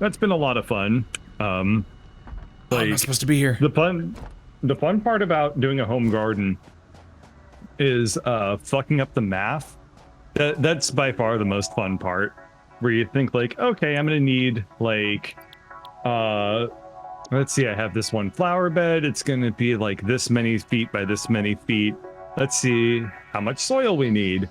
that's been a lot of fun. I'm Like not supposed to be here. the fun part about doing a home garden is fucking up the math. That's by far the most fun part, where you think like, okay, I'm gonna need like let's see, I have this one flower bed, it's gonna be like this many feet by this many feet. Let's see how much soil we need.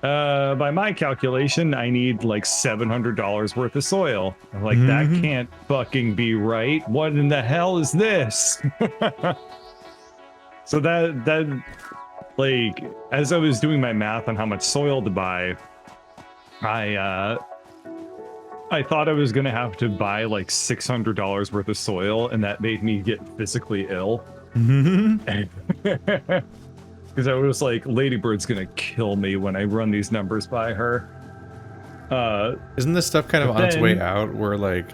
By my calculation, I need like $700 worth of soil. I'm like, that can't fucking be right. What in the hell is this? So that like, as I was doing my math on how much soil to buy, I thought I was gonna have to buy like $600 worth of soil, and that made me get physically ill. Because I was like, Ladybird's gonna kill me when I run these numbers by her. Isn't this stuff kind of on its way out, where like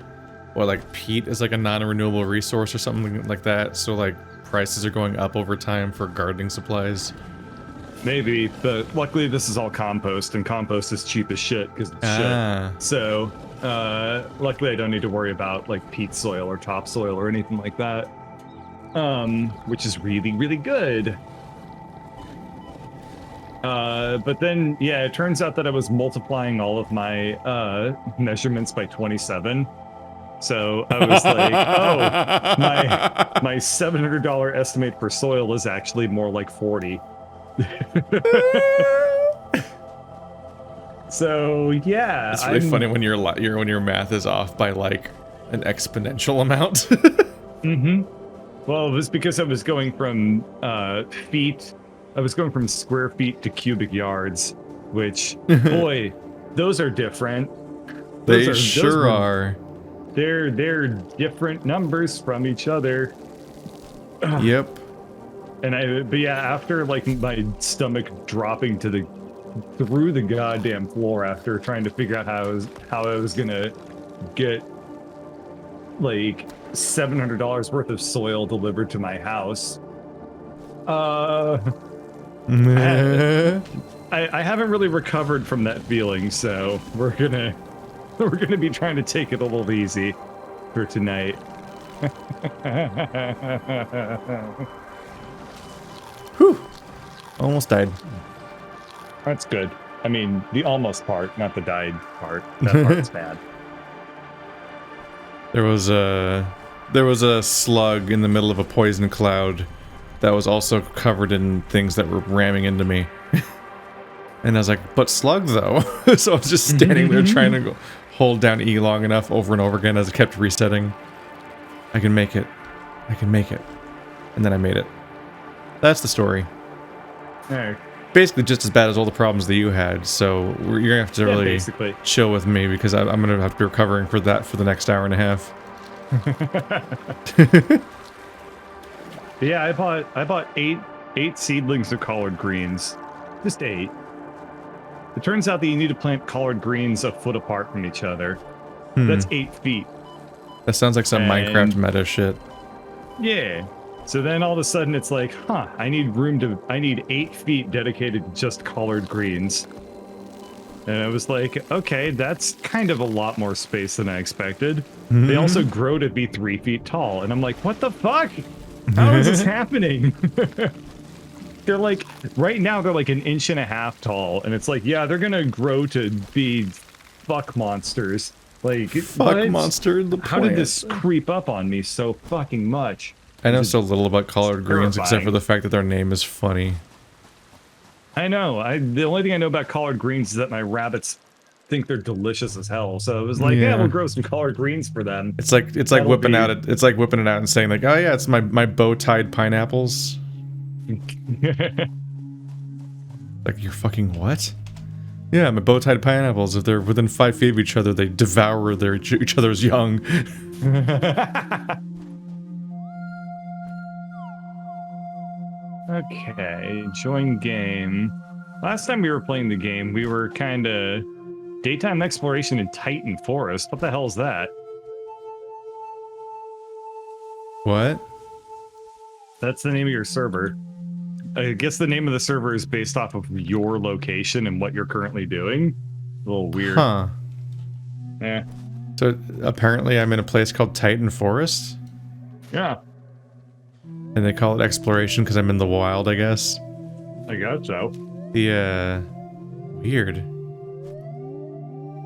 peat is like a non-renewable resource or something like that? So like prices are going up over time for gardening supplies. Maybe, but luckily this is all compost, and compost is cheap as shit because it's shit. So luckily I don't need to worry about like peat soil or topsoil or anything like that, which is really, really good. But then, yeah, it turns out that I was multiplying all of my measurements by 27. So I was like, oh, my $700 estimate for soil is actually more like 40. So yeah, it's really funny when when your math is off by like an exponential amount. Well, it was because I was going from feet. I was going from square feet to cubic yards, which, boy, those are different. They sure are. They're different numbers from each other. Yep. But yeah, after like my stomach dropping through the goddamn floor after trying to figure out how I was gonna get like $700 worth of soil delivered to my house. I haven't really recovered from that feeling, so we're gonna be trying to take it a little easy for tonight. Whew. Almost died. That's good. I mean, the almost part, not the died part. That part's bad. There was a slug in the middle of a poison cloud that was also covered in things that were ramming into me. And I was like, but slug though. So I was just standing there trying to hold down E long enough over and over again as it kept resetting. I can make it. I can make it. And then I made it. That's the story. Alright. Basically just as bad as all the problems that you had, so you're gonna have to really chill with me, because I'm gonna have to be recovering for that for the next hour and a half. Yeah, I bought eight seedlings of collard greens. Just 8. It turns out that you need to plant collard greens a foot apart from each other. That's 8 feet. That sounds like some Minecraft meta shit. Yeah. So then all of a sudden it's like, I need 8 feet dedicated to just collard greens. And I was like, okay, that's kind of a lot more space than I expected. They also grow to be 3 feet tall. And I'm like, what the fuck? How is this happening? They're like, right now they're like 1.5 inches tall. And it's like, yeah, they're gonna grow to be fuck monsters. Like, fuck monster, the plant. How did this creep up on me so fucking much? I know so little about collard greens except for the fact that their name is funny. I know. The only thing I know about collard greens is that my rabbits think they're delicious as hell. So it was like, yeah, we'll grow some collard greens for them. It's like whipping it out and saying like, oh yeah, it's my bow-tied pineapples. Like, you're fucking what? Yeah, my bow-tied pineapples. If they're within 5 feet of each other, they devour each other's young. Okay, join game. Last time we were playing the game, we were kind of daytime exploration in Titan Forest. What the hell is that? What? That's the name of your server. I guess the name of the server is based off of your location and what you're currently doing. A little weird. Huh. Yeah. So apparently I'm in a place called Titan Forest. Yeah, And they call it exploration because I'm in the wild, I guess. I guess so. Weird.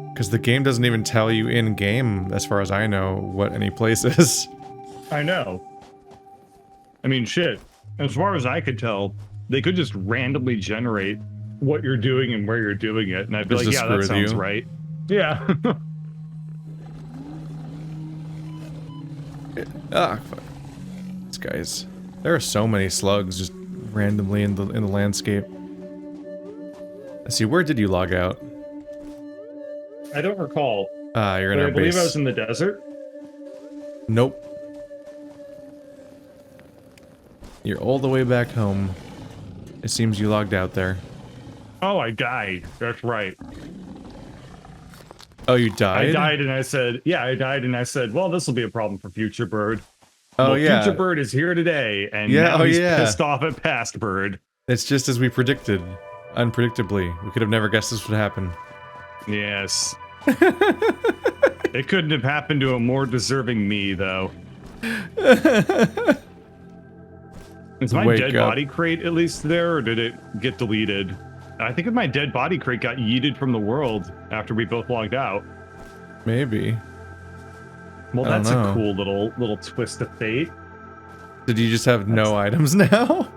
Because the game doesn't even tell you in-game, as far as I know, what any place is. I know. I mean, shit. As far as I could tell, they could just randomly generate what you're doing and where you're doing it, and I'd be Just like, to yeah, screw that with sounds you. right. Yeah. Ah, fuck. These guys. There are so many slugs just randomly in the landscape. Let's see, where did you log out? I don't recall. Ah, you're in But our I believe base. I was in the desert. Nope. You're all the way back home. It seems you logged out there. Oh, I died. That's right. Oh, you died? I died and I said, yeah, I died and I said, well, this will be a problem for Future Bird. Oh, well, yeah. Future Bird is here today, and Yeah, now oh, he's yeah. pissed off at Past Bird. It's just as we predicted. Unpredictably. We could have never guessed this would happen. Yes. It couldn't have happened to a more deserving me, though. Is my Wake dead up. body crate at least there, or did it get deleted? I think my dead body crate got yeeted from the world after we both logged out. Maybe. Well, I don't that's know. a cool little twist of fate. Did you just have no items now?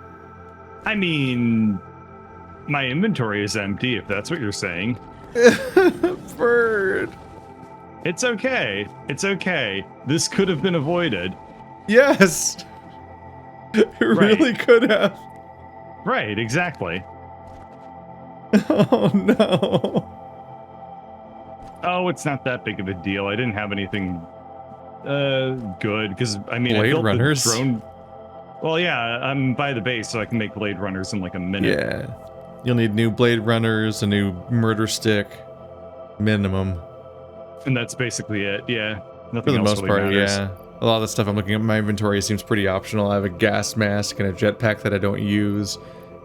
I mean, my inventory is empty, if that's what you're saying. Bird. It's okay. It's okay. This could have been avoided. Yes. It really could have. Right, exactly. Oh no. Oh, it's not that big of a deal. I didn't have anything good, because, I mean, I Blade built runners? the drone... Well, yeah, I'm by the base, so I can make Blade Runners in like a minute. Yeah. You'll need new Blade Runners, a new murder stick. Minimum. And that's basically it, yeah. For Nothing the else most really part, matters. yeah. A lot of the stuff I'm looking at in my inventory seems pretty optional. I have a gas mask and a jetpack that I don't use.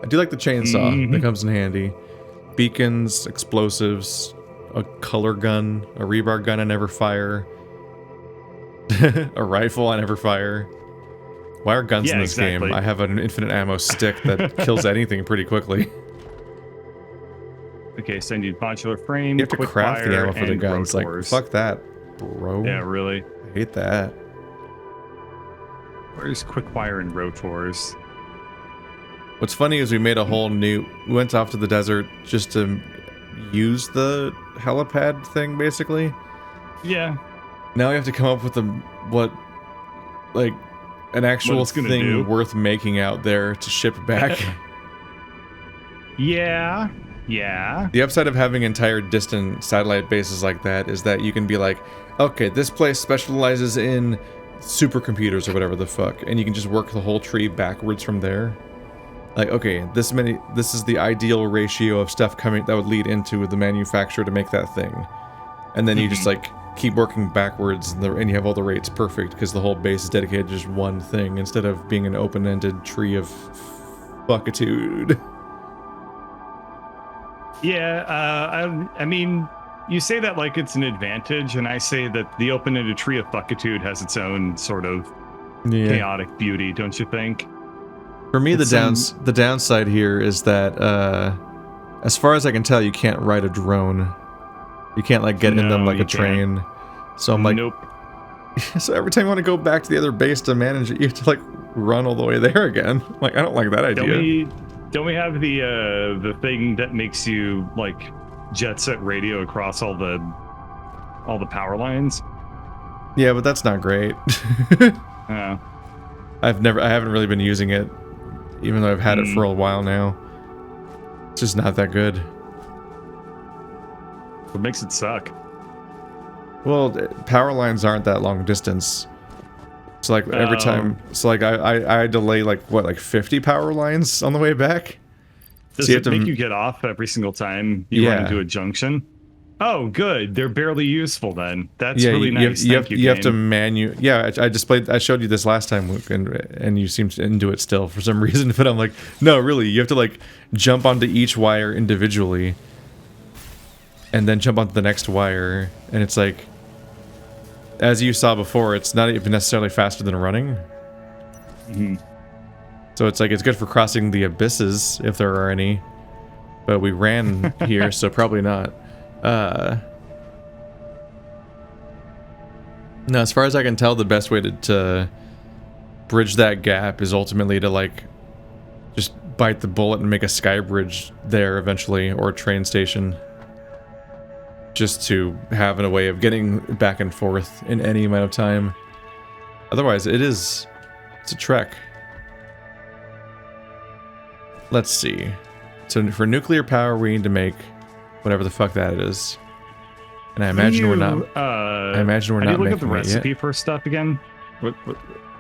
I do like the chainsaw. That comes in handy. Beacons, explosives, a color gun, a rebar gun I never fire. A rifle I never fire. Why are guns in this game? I have an infinite ammo stick that kills anything pretty quickly. Okay, so I need modular frame. You have to quick craft the fire, ammo for the and guns. Like, rotors. fuck that, bro. Yeah, really. I hate that. Where's quickfire and rotors? What's funny is we made a whole new... We went off to the desert just to use the helipad thing, basically. Yeah. Now we have to come up with an actual it's gonna thing do. worth making out there to ship back. Yeah. Yeah. The upside of having entire distant satellite bases like that is that you can be like, okay, this place specializes in supercomputers or whatever the fuck, and you can just work the whole tree backwards from there. Like, okay, this is the ideal ratio of stuff coming that would lead into the manufacturer to make that thing. And then you just like keep working backwards and you have all the rates perfect because the whole base is dedicated to just one thing instead of being an open-ended tree of fuckitude. Yeah, I mean, you say that like it's an advantage, and I say that the open-ended tree of fuckitude has its own sort of chaotic beauty, don't you think? For me, the downside here is that, as far as I can tell, you can't ride a drone. You can't like get in them like a train. So I'm like, nope. So every time you want to go back to the other base to manage it, you have to like run all the way there again. Like, I don't like that idea. Don't we have the thing that makes you like jet set radio across all the power lines? Yeah, but that's not great. I haven't really been using it, even though I've had it for a while now. It's just not that good. What makes it suck? Well, power lines aren't that long distance. So like every time, so like I delay like what, like 50 power lines on the way back. Does so it make you get off every single time you run into a junction? Oh, good. They're barely useful then. That's really nice. You have to I showed you this last time, and you seemed into it still for some reason. But I'm like, no, really, you have to like jump onto each wire individually, and then jump onto the next wire, and it's like, as you saw before, it's not even necessarily faster than running. So it's like it's good for crossing the abysses if there are any. But we ran here, so probably not. No, as far as I can tell, the best way to bridge that gap is ultimately to like just bite the bullet and make a sky bridge there eventually, or a train station. Just to have a way of getting back and forth in any amount of time. Otherwise, it's a trek. Let's see. So for nuclear power, we need to make whatever the fuck that is. And I imagine we're not. I imagine we're not making it yet. Look at the recipe for stuff again. What?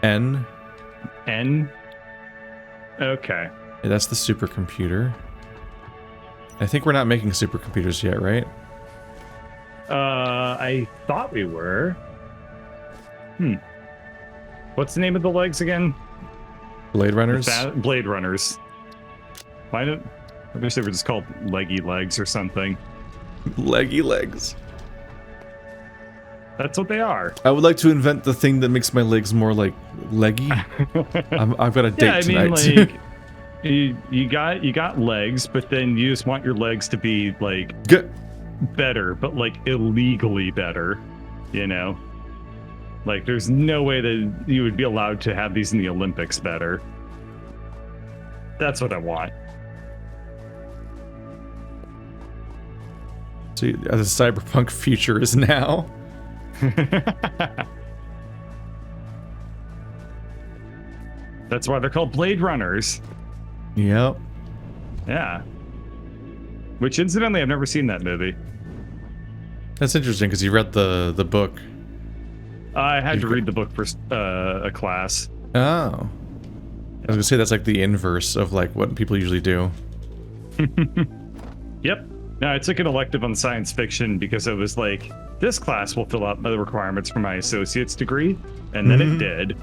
N. N. Okay. Yeah, that's the supercomputer. I think we're not making supercomputers yet, right? I thought we were. What's the name of the legs again? Blade Runners? Blade Runners. Why don't... I wish they were just called Leggy Legs or something. Leggy Legs. That's what they are. I would like to invent the thing that makes my legs more like leggy. I've got a date tonight. Like, you got legs, but then you just want your legs to be like better, but like illegally better, you know? Like there's no way that you would be allowed to have these in the Olympics better. That's what I want. So the cyberpunk future is now. That's why they're called Blade Runners. Yep. Yeah. Which, incidentally, I've never seen that movie. That's interesting because you read the book. I had to read the book for a class. Oh. I was gonna say that's like the inverse of like what people usually do. Yep. No, I took an elective on science fiction because it was like, this class will fill out the requirements for my associate's degree, and then it did.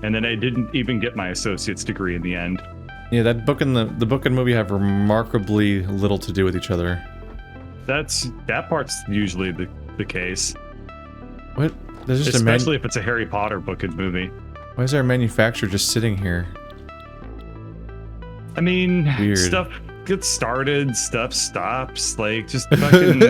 And then I didn't even get my associate's degree in the end. Yeah, that book and the book and movie have remarkably little to do with each other. That part's usually the case. What? There's just especially if it's a Harry Potter book and movie. Why is our manufacturer just sitting here? I mean, weird. Stuff gets started, stuff stops, like just fucking,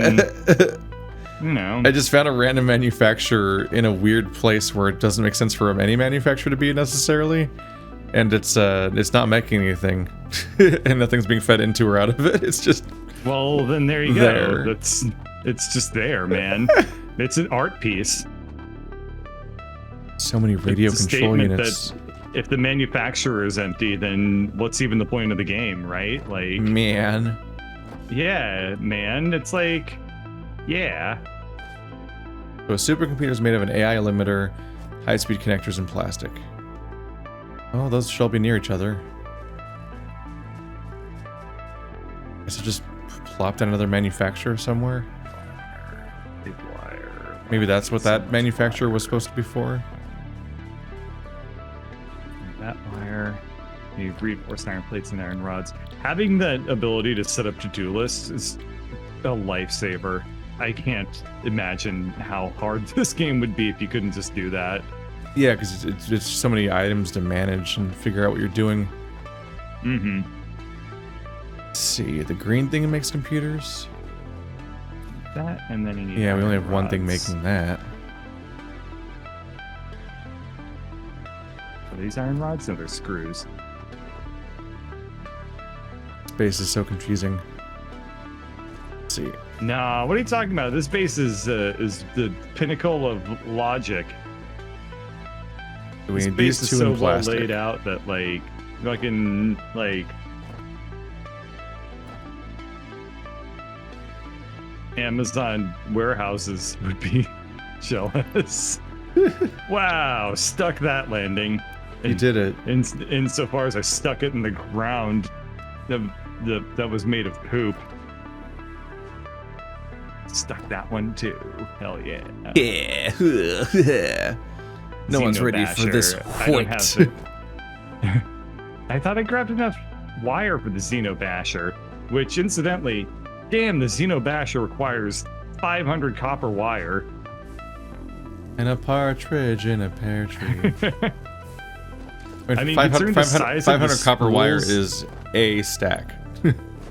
you know. I just found a random manufacturer in a weird place where it doesn't make sense for any manufacturer to be necessarily, and it's not making anything, and nothing's being fed into or out of it. It's just well, then there you go. It's just there, man. It's an art piece. So many radio control units. That if the manufacturer is empty, then what's even the point of the game, right? Like, man. Yeah, man. It's like, yeah. So a supercomputer is made of an AI limiter, high-speed connectors, and plastic. Oh, those shall be near each other. Guess I just plopped down another manufacturer somewhere. Maybe that's what that manufacturer was supposed to be for. That wire, you reinforced iron plates and iron rods. Having that ability to set up to-do lists is a lifesaver. I can't imagine how hard this game would be if you couldn't just do that. Yeah, because it's so many items to manage and figure out what you're doing. Mm-hmm. Let's see, the green thing makes computers. That, and then you need we only have rods. one thing making that. Are these iron rods? No, they're screws. Space is so confusing. Let's see. Nah, what are you talking about? This base is the pinnacle of logic. We this need base these is two so in plastic. well laid out that like fucking like Amazon warehouses would be jealous. Wow, stuck that landing. You did it. Insofar as I stuck it in the ground that was made of poop. Stuck that one too. Hell yeah. Yeah. No one's ready for this fight. I thought I grabbed enough wire for the Xenobasher, which incidentally, damn, the Xenobasher requires 500 copper wire. And a partridge in a pear tree. I mean, considering the size 500 of the copper wire spools- is a stack.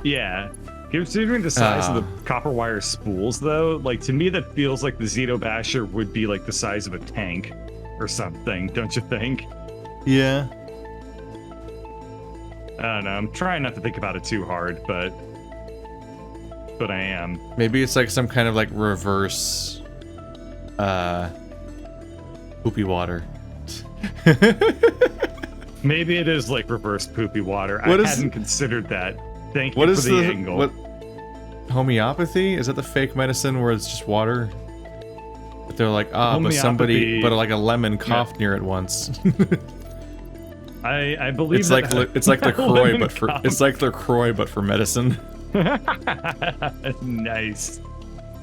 Yeah. Considering the size of the copper wire spools, though, like, to me that feels like the Zito Basher would be like the size of a tank or something, don't you think? Yeah. I don't know. I'm trying not to think about it too hard, but I am. Maybe it's like some kind of like reverse poopy water. Maybe it is like reverse poopy water. What I is- hadn't considered that. Thank What you is for the angle. what homeopathy? Is that the fake medicine where it's just water? But they're like, but somebody, Homeopathy- but like a lemon coughed near it once. I believe It's like it's like LaCroix, but for cough. it's like LaCroix, but for medicine. Nice.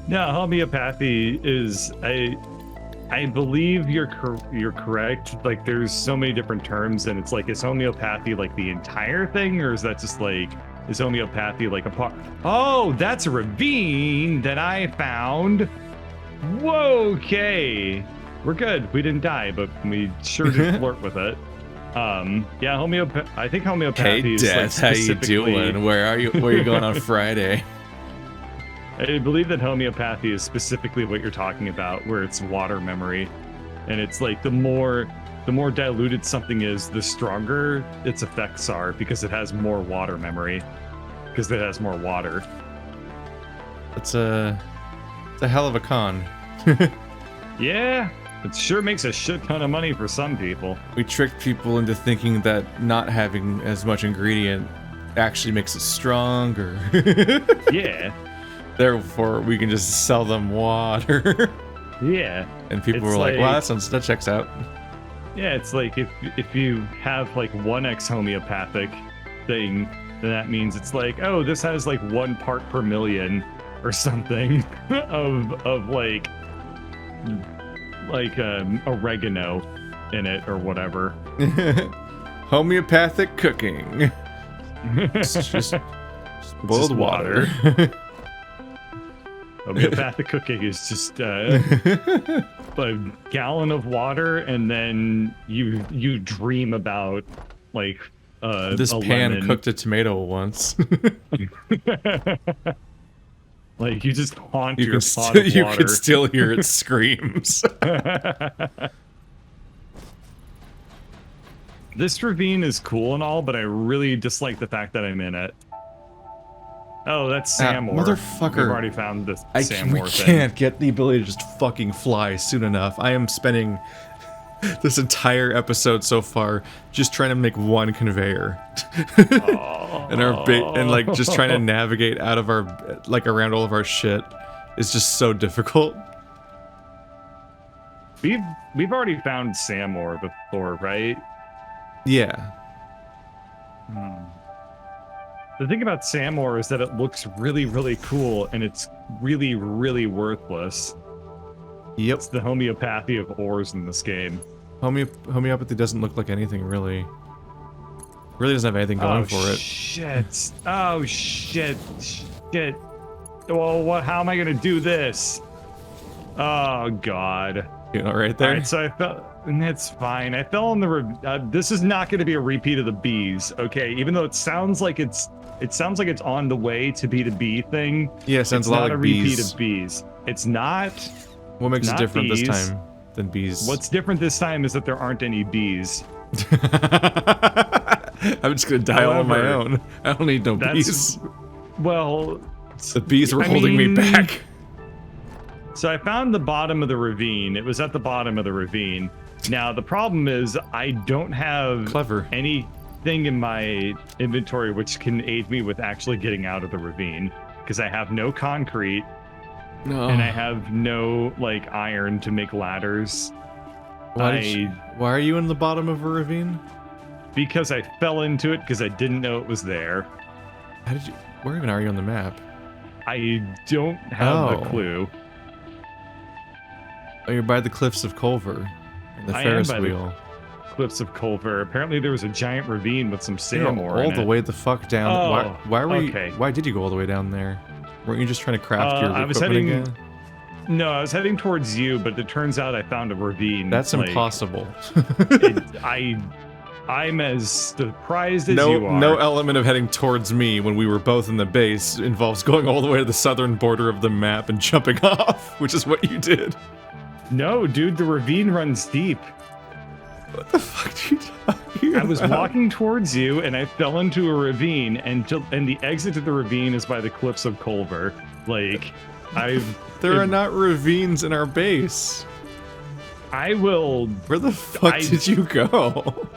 No, homeopathy is I believe you're correct. Like, there's so many different terms, and it's like, is homeopathy like the entire thing, or is that just like, is homeopathy like a part? Oh, that's a ravine that I found. Whoa, okay. We're good. We didn't die, but we sure did flirt with it. Yeah, I think homeopathy Hey, is like Death, how you specifically- doing? Where are you going on Friday? I believe that homeopathy is specifically what you're talking about, where it's water memory, and it's like the more diluted something is, the stronger its effects are, because it has more water memory, because it has more water. It's a hell of a con. Yeah, it sure makes a shit ton of money for some people. We tricked people into thinking that not having as much ingredient actually makes it stronger. Yeah, Therefore, we can just sell them water. yeah, And people It's were like, like- "Wow, that checks out." yeah. It's like if you have like 1x homeopathic thing, then that means it's like, oh, this has like 1 part per million or something of like oregano in it or whatever. Homeopathic cooking. It's just boiled just water. Homeopathic cooking is just a gallon of water, and then you dream about like This a pan lemon. cooked a tomato once. Like, you just haunt You your can pot still, of you water. can still hear its screams. This ravine is cool and all, but I really dislike the fact that I'm in it. Oh, that's Sam ore. motherfucker. We've already found this Sam we ore thing. can't get the ability to just fucking fly soon enough. I am spending this entire episode so far just trying to make one conveyor. And and like just trying to navigate out of our like around all of our shit is just so difficult. We've already found Sam ore before, right? Yeah. The thing about Sam ore is that it looks really, really cool, and it's really, really worthless. Yep. It's the homeopathy of ores in this game. Homeopathy doesn't look like anything really. Really doesn't have anything going for it. Shit. Oh shit. Shit. Well, how am I gonna do this? Oh god. You know, right there. Alright, so I fell. And that's fine. I fell in the. This is not going to be a repeat of the bees, okay? Even though it sounds like it's on the way to be the bee thing. Yeah, it sounds It's a lot not like a repeat bees. of bees. It's not. What makes it not different this bees. time than bees? What's different this time is that there aren't any bees. I'm just gonna die all on my However, own. I don't need no That's bees. well. The bees were I holding me mean, back. So I found the bottom of the ravine. It was at the bottom of the ravine. Now the problem is I don't have Clever. anything in my inventory which can aid me with actually getting out of the ravine, because I have no concrete No. and I have no like iron to make ladders. Why are you in the bottom of a ravine? Because I fell into it because I didn't know it was there. How did you? Where even are you on the map? I don't have Oh. a clue. Oh, you're by the cliffs of Culver. And the I am Ferris by the wheel. Cliffs of Culver. Apparently there was a giant ravine with some You're Sam ore all in the it. way the fuck down. Oh, why were okay. Why did you go all the way down there? Weren't you just trying to craft your I was equipment heading- again? No, I was heading towards you, but it turns out I found a ravine. That's impossible. I'm as surprised as you are. No element of heading towards me when we were both in the base involves going all the way to the southern border of the map and jumping off, which is what you did. No, dude, the ravine runs deep. What the fuck are you talking about? I was walking towards you, and I fell into a ravine, and the exit to the ravine is by the cliffs of Culver. Like, There are not ravines in our base. I will... Where the fuck did you go?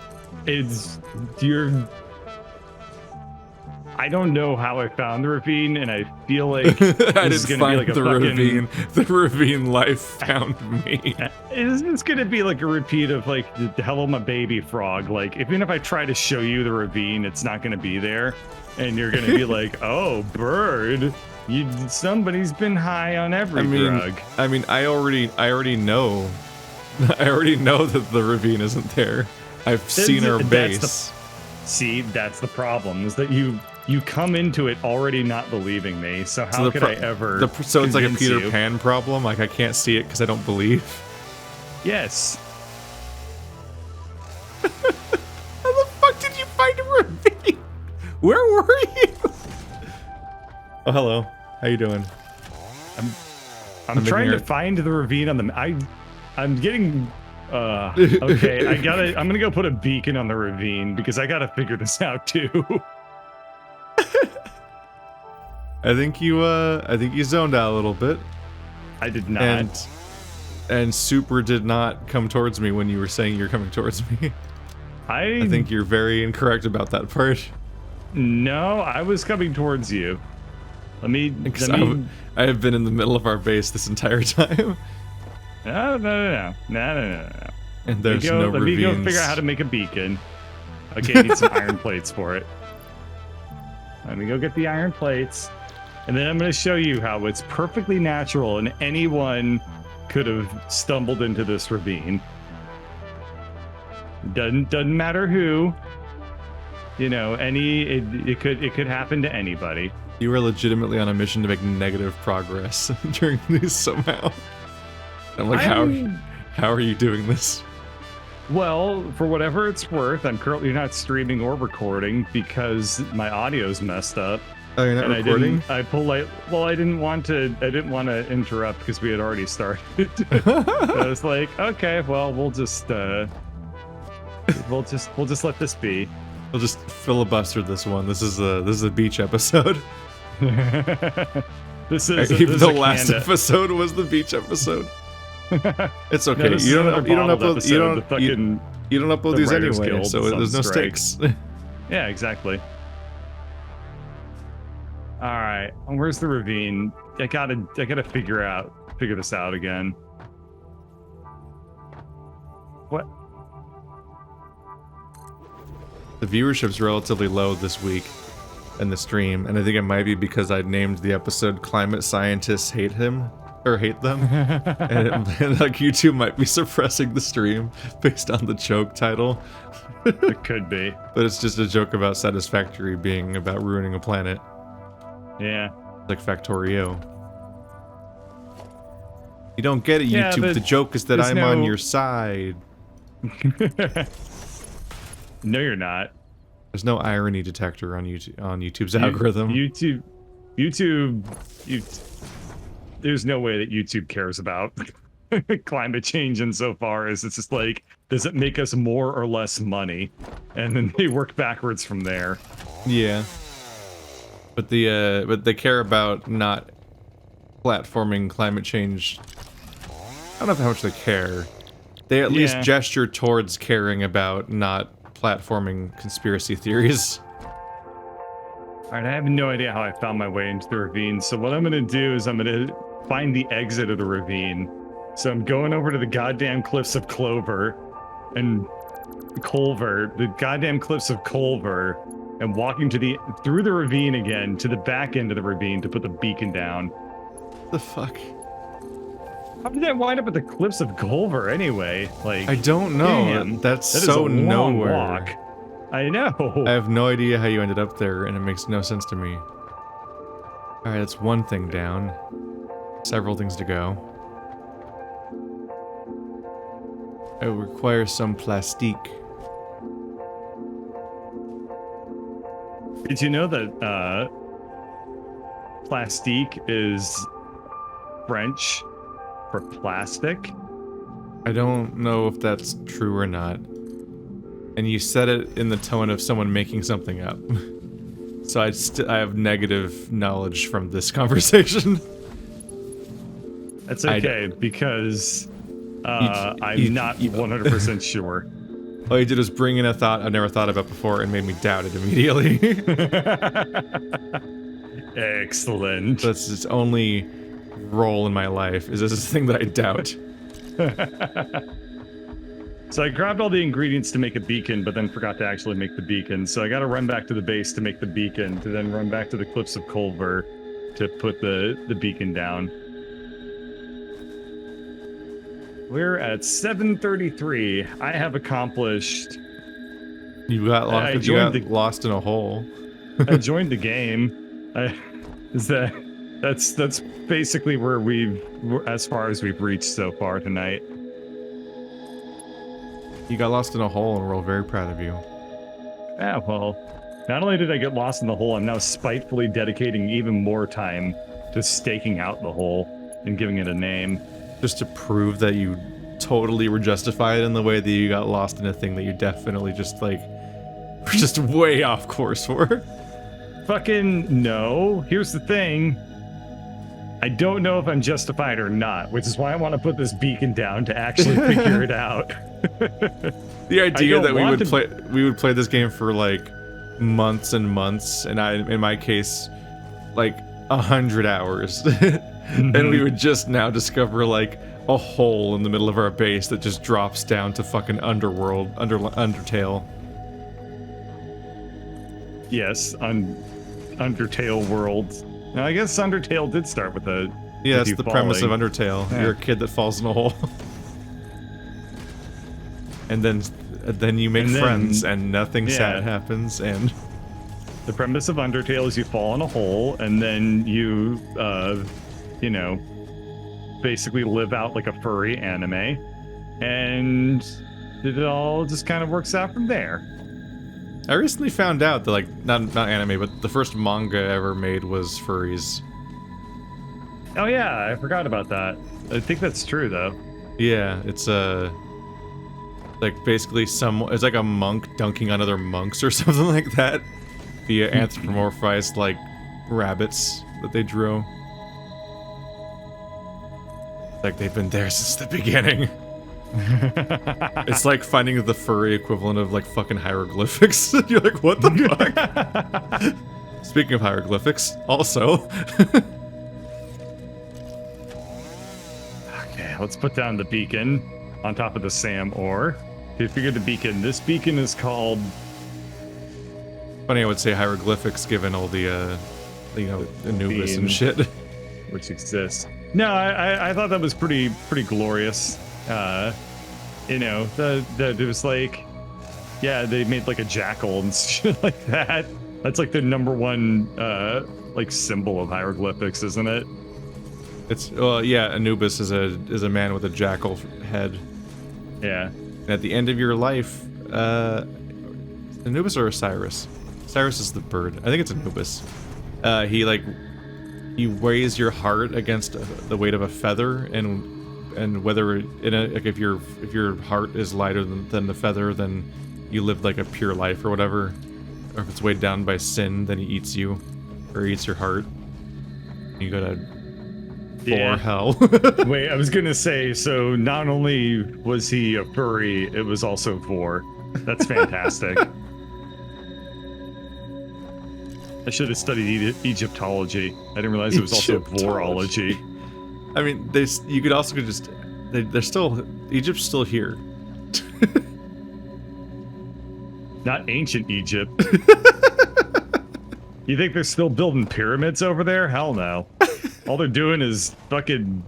I don't know how I found the ravine, and I feel like I this is didn't gonna find be like the a fucking... ravine. The ravine life found me. It's gonna be like a repeat of like the Hello My Baby Frog. Like, even if I try to show you the ravine, it's not gonna be there, and you're gonna be like, "Oh, bird, somebody's been high on every drug." I mean, I already know. I already know that the ravine isn't there. I've seen our base. See, that's the problem, is that you come into it already not believing me. So how could I ever? So it's like a Peter Pan problem. Like, I can't see it because I don't believe. Yes. How the fuck did you find a ravine? Where were you? Oh, hello. How you doing? I'm trying to find the ravine on the. I'm getting. Okay, I'm gonna go put a beacon on the ravine because I gotta figure this out too. I think you zoned out a little bit. I did not. And Super did not come towards me when you were saying you're coming towards me. I think you're very incorrect about that part. No, I was coming towards you. I have been in the middle of our base this entire time. No. And there's no ravines. Let me go figure out how to make a beacon. Okay, I need some iron plates for it. Let me go get the iron plates. And then I'm going to show you how it's perfectly natural and anyone could have stumbled into this ravine. Doesn't matter who. You know, it could happen to anybody. You were legitimately on a mission to make negative progress during these somehow. I'm like, how are you doing this? Well, for whatever it's worth, I'm currently not streaming or recording because my audio's messed up. Oh, you're not recording? I didn't want to interrupt because we had already started. So I was like, okay, well, we'll just let this be. We'll just filibuster this one. This is a beach episode. Even the last episode was the beach episode. It's okay. You don't upload these anyway, Guild, so there's no stakes. Yeah, exactly. All right, where's the ravine? I gotta figure this out again. What? The viewership's relatively low this week in the stream, and I think it might be because I named the episode "Climate Scientists Hate Him." Or hate them. and like YouTube might be suppressing the stream based on the joke title. It could be. But it's just a joke about Satisfactory being about ruining a planet. Yeah. Like Factorio. You don't get it, YouTube. Yeah, the joke is that I'm on your side. No, you're not. There's no irony detector on YouTube's algorithm. There's no way that YouTube cares about climate change insofar as it's just like, does it make us more or less money? And then they work backwards from there. Yeah. But they care about not platforming climate change. I don't know how much they care. They at least gesture towards caring about not platforming conspiracy theories. Alright, I have no idea how I found my way into the ravine, so what I'm gonna do is I'm gonna find the exit of the ravine. So I'm going over to the goddamn cliffs of Culver, the goddamn cliffs of Culver, and walking through the ravine again to the back end of the ravine to put the beacon down. The fuck? How did I wind up at the cliffs of Culver anyway? Like, I don't know. Damn, That's that so is a long nowhere. Walk. I know. I have no idea how you ended up there, and it makes no sense to me. Alright, that's one thing down. Several things to go. It requires some plastique. Did you know that plastique is French for plastic? I don't know if that's true or not. And you said it in the tone of someone making something up. So I have negative knowledge from this conversation. That's okay, because I'm not 100% sure. All you did was bring in a thought I've never thought about before and made me doubt it immediately. Excellent. That's its only role in my life, is this thing that I doubt. So I grabbed all the ingredients to make a beacon, but then forgot to actually make the beacon. So I got to run back to the base to make the beacon, to then run back to the Cliffs of Culver to put the beacon down. We're at 7:33. I have accomplished. You got lost in a hole. I joined the game. That's basically where as far as we've reached so far tonight. You got lost in a hole, and we're all very proud of you. Yeah, well, not only did I get lost in the hole, I'm now spitefully dedicating even more time to staking out the hole and giving it a name. Just to prove that you totally were justified in the way that you got lost in a thing that you definitely just, like, were just way off course for. Fucking no. Here's the thing. I don't know if I'm justified or not, which is why I want to put this beacon down to actually figure it out. The idea that we would play this game for, like, months and months, and in my case, like, 100 hours. And we would just now discover, like, a hole in the middle of our base that just drops down to fucking Undertale. Yes, Undertale world. Now, I guess Undertale did start with a... Yeah, that's the premise of Undertale. Yeah. You're a kid that falls in a hole. And then you make friends, and nothing sad happens, and... The premise of Undertale is you fall in a hole, and then you, you know, basically live out like a furry anime, and it all just kind of works out from there. I recently found out that, like, not anime, but the first manga ever made was furries. Oh yeah, I forgot about that. I think that's true, though. Yeah, it's like, basically it's like a monk dunking on other monks or something like that. Via anthropomorphized, like, rabbits that they drew. Like they've been there since the beginning. It's like finding the furry equivalent of, like, fucking hieroglyphics. You're like, what the fuck? Speaking of hieroglyphics, also. Okay, let's put down the beacon on top of the SAM ore. You figured the beacon. This beacon is called... Funny I would say hieroglyphics given all the, you know, Anubis and shit. Which exists. No, I thought that was pretty glorious. You know, it was like, yeah, they made like a jackal and shit like that. That's like the #1 like symbol of hieroglyphics, isn't it? It's yeah, Anubis is a man with a jackal head. Yeah. And at the end of your life, Anubis or Osiris? Osiris is the bird. I think it's Anubis. He weighs your heart against the weight of a feather, and whether if your heart is lighter than the feather, then you live like a pure life or whatever. Or if it's weighed down by sin, then he eats you, or he eats your heart. You go to hell. Wait, I was gonna say, so not only was he a furry, it was also vor. That's fantastic. I should have studied Egyptology. I didn't realize it was also vorology. I mean, you could also just... They're still... Egypt's still here. Not ancient Egypt. You think they're still building pyramids over there? Hell no. All they're doing is fucking...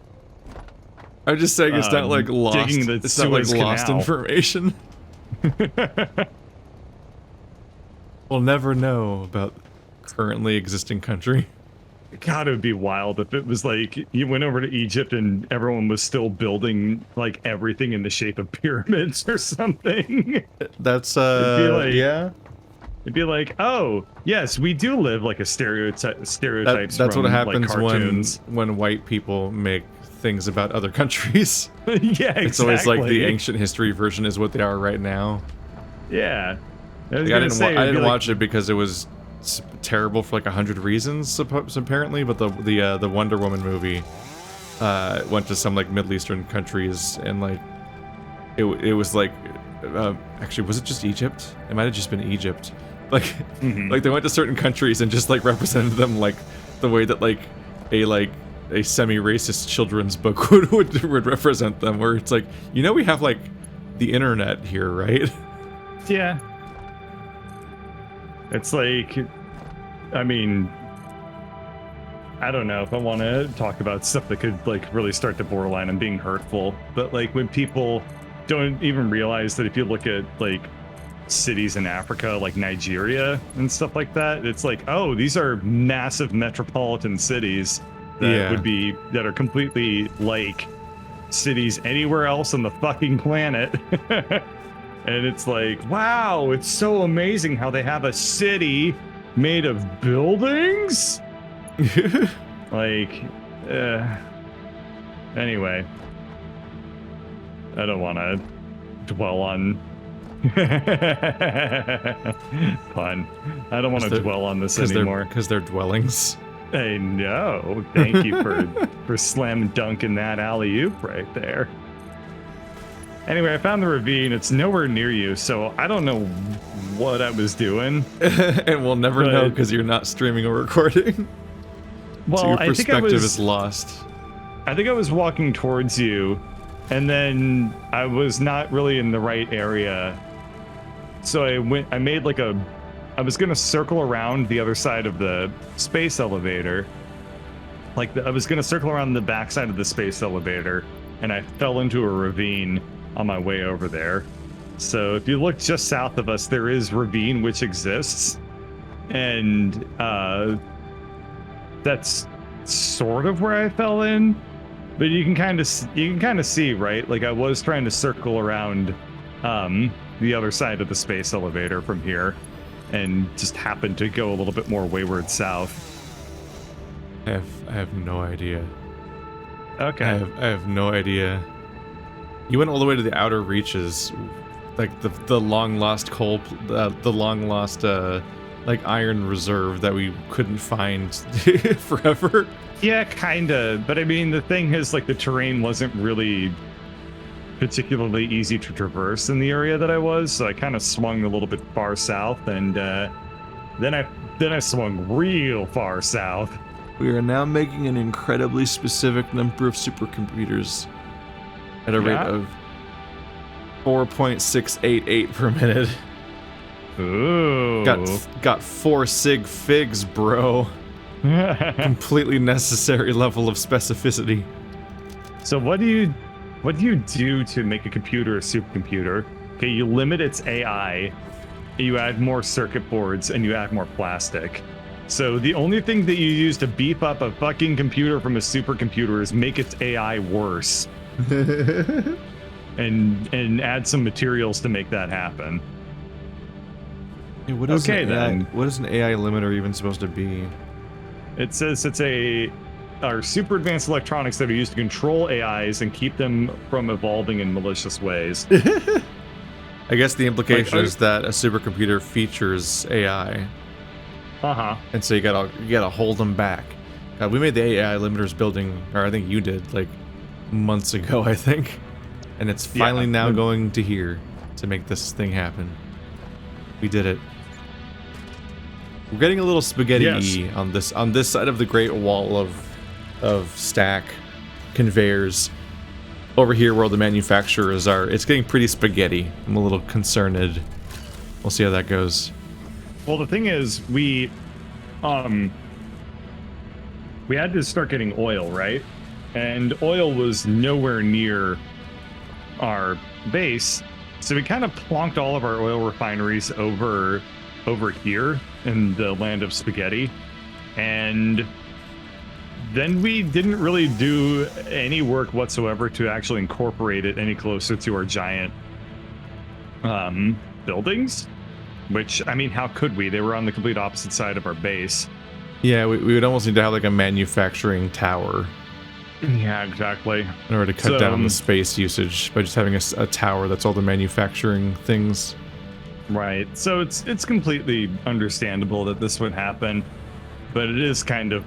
I'm just saying it's not like lost... Digging the it's not like lost Canal. Information. We'll never know about... currently existing country. God, it would be wild if it was like you went over to Egypt and everyone was still building like everything in the shape of pyramids or something. That's It'd be like, yeah. it'd be like, oh yes, we do live like a stereotypes That's from what happens like cartoons. when white people make things about other countries. Yeah, exactly. It's always like the ancient history version is what they are right now. Yeah. I didn't watch it because it was terrible for like 100 reasons apparently, but the Wonder Woman movie went to some like Middle Eastern countries, and like it was like actually, was it just Egypt? It might have just been Egypt. Like like they went to certain countries and just like represented them like the way that like a semi-racist children's book would represent them, where it's like, you know, we have like the internet here, right? Yeah. It's like, I mean, I don't know if I want to talk about stuff that could like really start to borderline on being hurtful, but like when people don't even realize that if you look at like cities in Africa, like Nigeria and stuff like that, it's like, oh, these are massive metropolitan cities that are completely like cities anywhere else on the fucking planet. And it's like, wow, it's so amazing how they have a city made of buildings. Like, anyway, I don't want to dwell on pun. I don't want to dwell on this anymore because they're dwellings. I know. Thank you for slam dunking that alley-oop right there. Anyway, I found the ravine. It's nowhere near you, so I don't know what I was doing. And we'll never know because you're not streaming or recording. Well, so your I think I perspective is lost. I think I was walking towards you, and then I was not really in the right area. So I was gonna circle around the other side of the space elevator. I was gonna circle around the backside of the space elevator, and I fell into a ravine on my way over there. So if you look just south of us, there is ravine which exists, and that's sort of where I fell in. But you can kind of see, right? Like I was trying to circle around the other side of the space elevator from here, and just happened to go a little bit more wayward south. I have no idea. Okay. I have no idea. You went all the way to the outer reaches, like the long lost coal, the long lost like iron reserve that we couldn't find forever. Yeah, kinda. But I mean, the thing is, like, the terrain wasn't really particularly easy to traverse in the area that I was, so I kind of swung a little bit far south, and then I swung real far south. We are now making an incredibly specific number of supercomputers at a rate of 4.688 per minute. Ooh. Got 4 sig figs, bro. Completely necessary level of specificity. So what do you do to make a computer a supercomputer? Okay, you limit its AI, you add more circuit boards, and you add more plastic. So the only thing that you use to beef up a fucking computer from a supercomputer is make its AI worse. and add some materials to make that happen. Yeah, what is an AI limiter even supposed to be? It says are super advanced electronics that are used to control AIs and keep them from evolving in malicious ways. I guess the implication is that a supercomputer features AI. Uh-huh. And so you gotta hold them back. God, we made the AI limiters building, or I think you did, like months ago, I think. And it's finally now going to here to make this thing happen. We did it. We're getting a little spaghetti-y on this side of the Great Wall of stack conveyors. Over here where the manufacturers are, it's getting pretty spaghetti. I'm a little concerned. We'll see how that goes. Well, the thing is, we had to start getting oil, right? And oil was nowhere near our base, so we kind of plonked all of our oil refineries over here in the land of spaghetti. And then we didn't really do any work whatsoever to actually incorporate it any closer to our giant buildings. Which, I mean, how could we? They were on the complete opposite side of our base. Yeah, we would almost need to have like a manufacturing tower. Yeah, exactly. In order to cut down on the space usage by just having a tower that's all the manufacturing things. Right. So it's completely understandable that this would happen, but it is kind of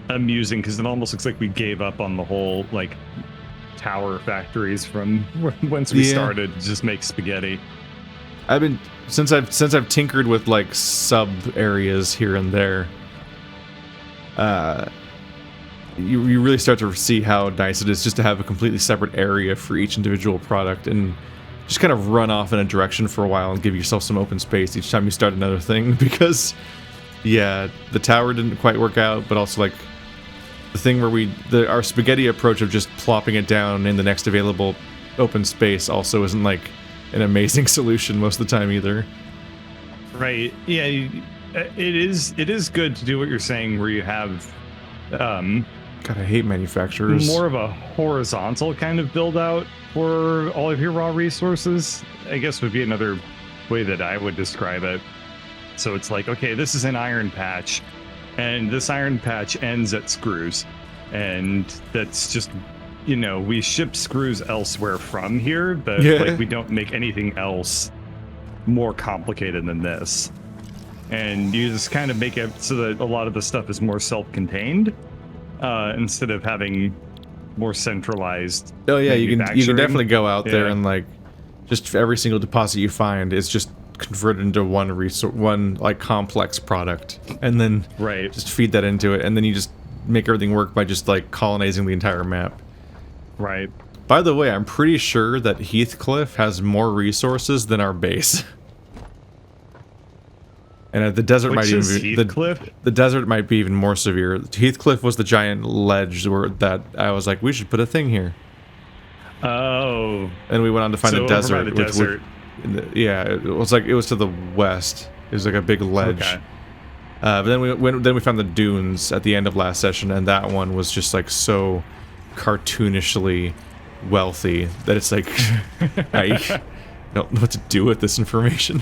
amusing because it almost looks like we gave up on the whole like tower factories from once we started to just make spaghetti. I've been since I've tinkered with like sub areas here and there. You really start to see how nice it is just to have a completely separate area for each individual product and just kind of run off in a direction for a while and give yourself some open space each time you start another thing because yeah, the tower didn't quite work out, but also like the thing where our spaghetti approach of just plopping it down in the next available open space also isn't like an amazing solution most of the time either. Right. Yeah, it is good to do what you're saying where you have God, I hate manufacturers. More of a horizontal kind of build out for all of your raw resources, I guess would be another way that I would describe it. So it's like, okay, this is an iron patch, and this iron patch ends at screws. And that's just, you know, we ship screws elsewhere from here, but like we don't make anything else more complicated than this. And you just kind of make it so that a lot of the stuff is more self-contained. Instead of having more centralized. Oh yeah, you can definitely go out there and like just every single deposit you find is just converted into one like complex product, and then just feed that into it, and then you just make everything work by just like colonizing the entire map. Right. By the way, I'm pretty sure that Heathcliff has more resources than our base. And the desert might even be the desert might be even more severe. Heathcliff was the giant ledge that I was like, we should put a thing here. Oh. And we went on to find the desert. It was to the west. It was like a big ledge. Okay. But then we found the dunes at the end of last session, and that one was just like so cartoonishly wealthy that it's like I don't know what to do with this information.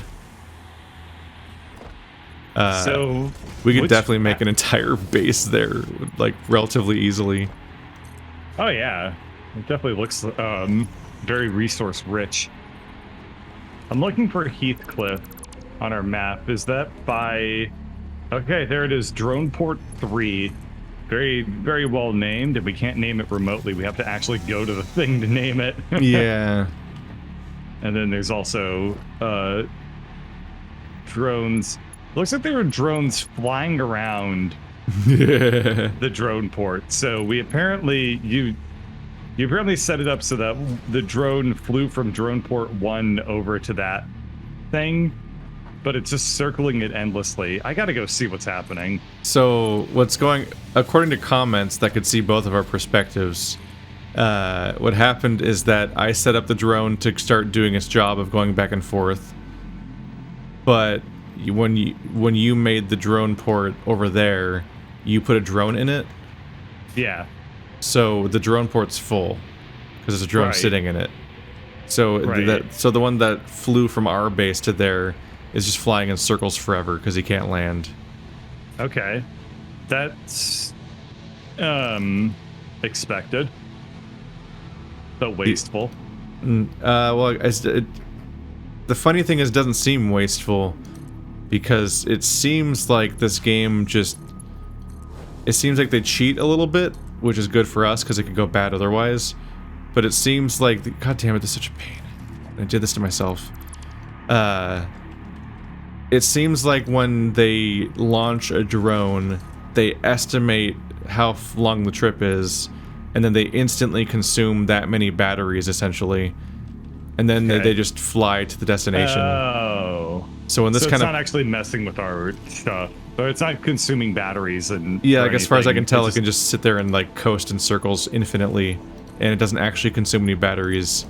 So we could definitely make an entire base there, like relatively easily. Oh yeah, it definitely looks very resource rich. I'm looking for Heathcliff on our map. Is that by? Okay, there it is. Drone Port 3. Very, very well named, and we can't name it remotely. We have to actually go to the thing to name it. Yeah. And then there's also drones. Looks like there were drones flying around the drone port. So we apparently you apparently set it up so that the drone flew from drone port 1 over to that thing, but it's just circling it endlessly. I gotta go see what's happening. So according to comments that could see both of our perspectives, what happened is that I set up the drone to start doing its job of going back and forth, but when you made the drone port over there, you put a drone in it. Yeah. So the drone port's full because there's a drone sitting in it. So the one that flew from our base to there is just flying in circles forever because he can't land. Okay, that's expected, but wasteful. The funny thing is, it doesn't seem wasteful. Because it seems like this game it seems like they cheat a little bit, which is good for us because it could go bad otherwise. But it seems like, god damn it, this is such a pain. I did this to myself. It seems like when they launch a drone, they estimate how long the trip is, and then they instantly consume that many batteries, essentially. And then they just fly to the destination. Oh. So it's not actually messing with our stuff, or it's not consuming batteries and like as far as I can tell, it can just sit there and like coast in circles infinitely, and it doesn't actually consume any batteries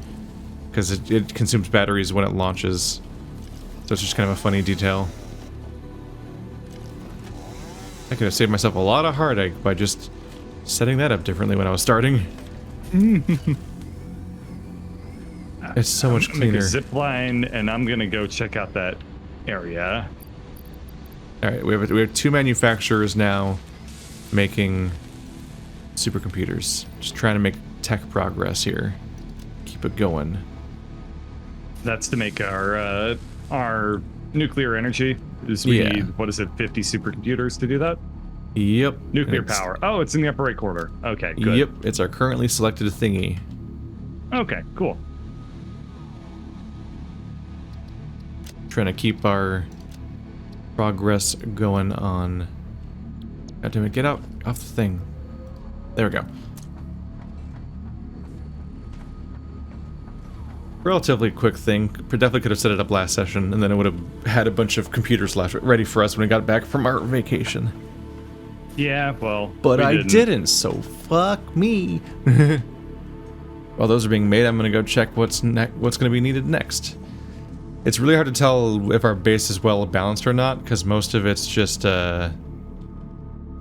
because it consumes batteries when it launches. So it's just kind of a funny detail. I could have saved myself a lot of heartache by just setting that up differently when I was starting. It's so much cleaner. Make a zip line, and I'm gonna go check out that area. All right, we have 2 manufacturers now making supercomputers. Just trying to make tech progress here. Keep it going. That's to make our nuclear energy. We need, what is it, 50 supercomputers to do that? Yep. Nuclear power. Oh, it's in the upper right corner. Okay, good. Yep, it's our currently selected thingy. Okay, cool. Trying to keep our progress going on. God damn it, get out off the thing. There we go. Relatively quick thing. Definitely could have set it up last session, and then it would have had a bunch of computers ready for us when we got back from our vacation. Yeah, well, but I didn't, so fuck me. While those are being made, I'm gonna go check what's gonna be needed next. It's really hard to tell if our base is well balanced or not, because most of it's just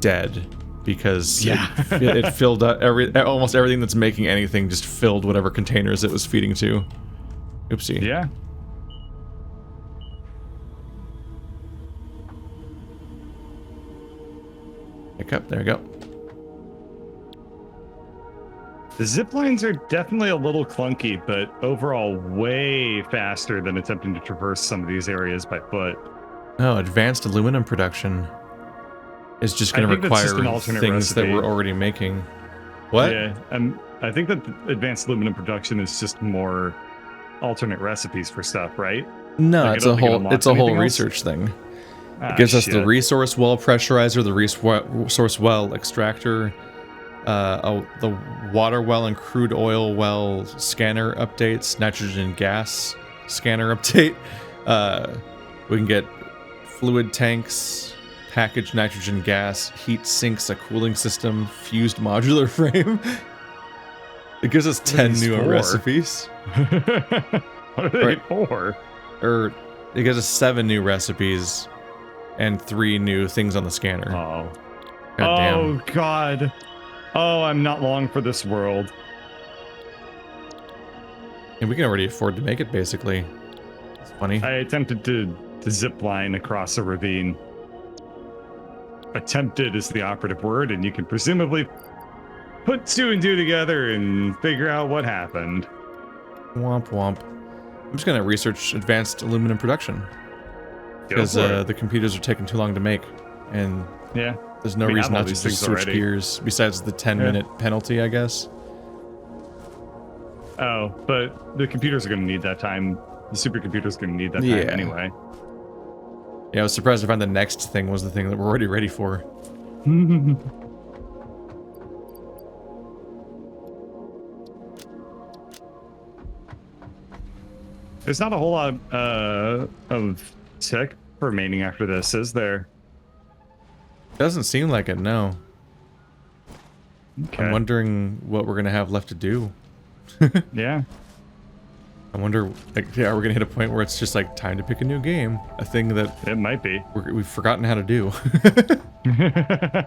dead. Because it filled up almost everything that's making anything just filled whatever containers it was feeding to. Oopsie. Yeah. Pick up. There we go. The zip lines are definitely a little clunky, but overall way faster than attempting to traverse some of these areas by foot. Oh, advanced aluminum production is just going to require things that we're already making. What? Yeah, I think that the advanced aluminum production is just more alternate recipes for stuff, right? No, like it's a whole research thing. It gives us the resource well pressurizer, the resource well extractor, the water well and crude oil well scanner updates, nitrogen gas scanner update. We can get fluid tanks, packaged nitrogen gas, heat sinks, a cooling system, fused modular frame. It gives us 10 new recipes. What are they for? Or it gives us 7 new recipes and 3 new things on the scanner. Oh. God damn. God. Oh, I'm not long for this world. And we can already afford to make it, basically. It's funny. I attempted to zip line across a ravine. Attempted is the operative word, and you can presumably put 2 and 2 together and figure out what happened. Womp womp. I'm just gonna research advanced aluminum production. Because the computers are taking too long to make. And there's no reason not to just switch gears, besides the 10-minute penalty, I guess. Oh, but the computers are gonna need that time. The supercomputer's gonna need that time anyway. Yeah, I was surprised to find the next thing was the thing that we're already ready for. There's not a whole lot of tech remaining after this, is there? Doesn't seem like it, no. Okay. I'm wondering what we're gonna have left to do. Yeah. I wonder, like, are we gonna hit a point where it's just like time to pick a new game? A thing that it might be. We've forgotten how to do. I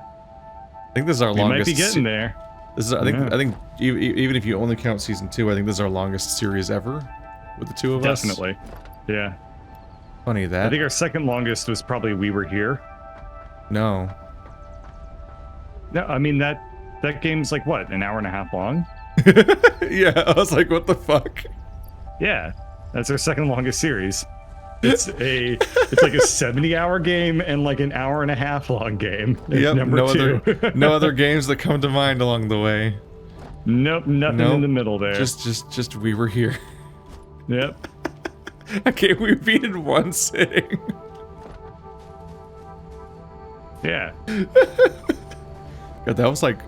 think this is our longest. Might be getting there. This is, I think, even if you only count season 2, I think this is our longest series ever with the 2 of us. Definitely. Yeah. Funny that. I think our second longest was probably We Were Here. No. No, I mean that game's like what, an hour and a half long? Yeah, I was like, what the fuck? Yeah, that's our second longest series. It's like a 70-hour game and like an hour and a half long game. Yep, Number 2. no other games that come to mind along the way. Nope, nothing in the middle there. Just We Were Here. Yep. Okay, we beat it in one sitting. Yeah. God, that was like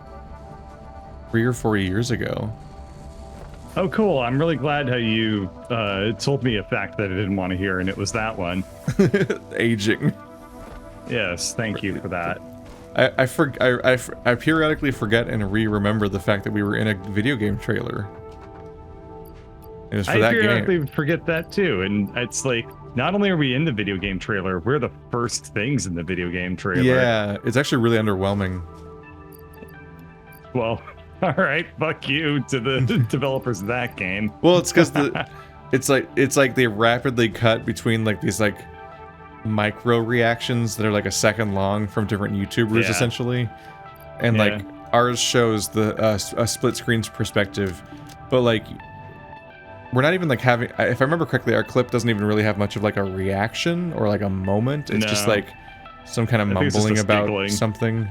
3 or 4 years ago. Oh, cool. I'm really glad how you told me a fact that I didn't want to hear, and it was that one. Aging. Yes, thank you for that. I periodically forget and re-remember the fact that we were in a video game trailer. It was for that game. I periodically forget that too, and it's like, not only are we in the video game trailer, we're the first things in the video game trailer. Yeah, it's actually really underwhelming. Well, all right, fuck you to the developers of that game. Well, it's because it's like they rapidly cut between like these like micro reactions that are like a second long from different YouTubers essentially, and like ours shows the a split screen perspective, but like we're not even like having. If I remember correctly, our clip doesn't even really have much of like a reaction or like a moment. It's just like some kind of mumbling about giggling. Something.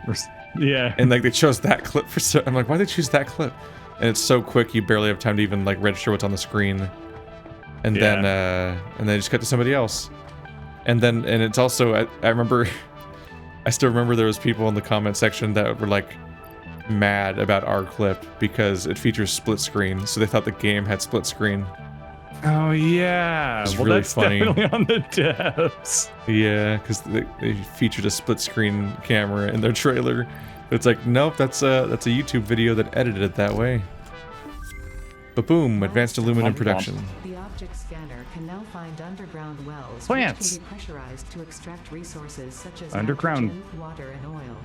Yeah. And like they chose that clip for so I'm like, why did they choose that clip? And it's so quick you barely have time to even like register what's on the screen. And then they just cut to somebody else. And it's also I remember I still remember there was people in the comment section that were like mad about our clip because it features split screen, so they thought the game had split screen. Oh yeah, well really that's funny. Definitely on the devs. Yeah, because they featured a split screen camera in their trailer. But it's like, nope, that's a YouTube video that edited it that way. But boom, advanced aluminum production. The object scanner can now find underground wells Plants. which can be pressurized to extract resources such as Underground. nitrogen, water, and oil.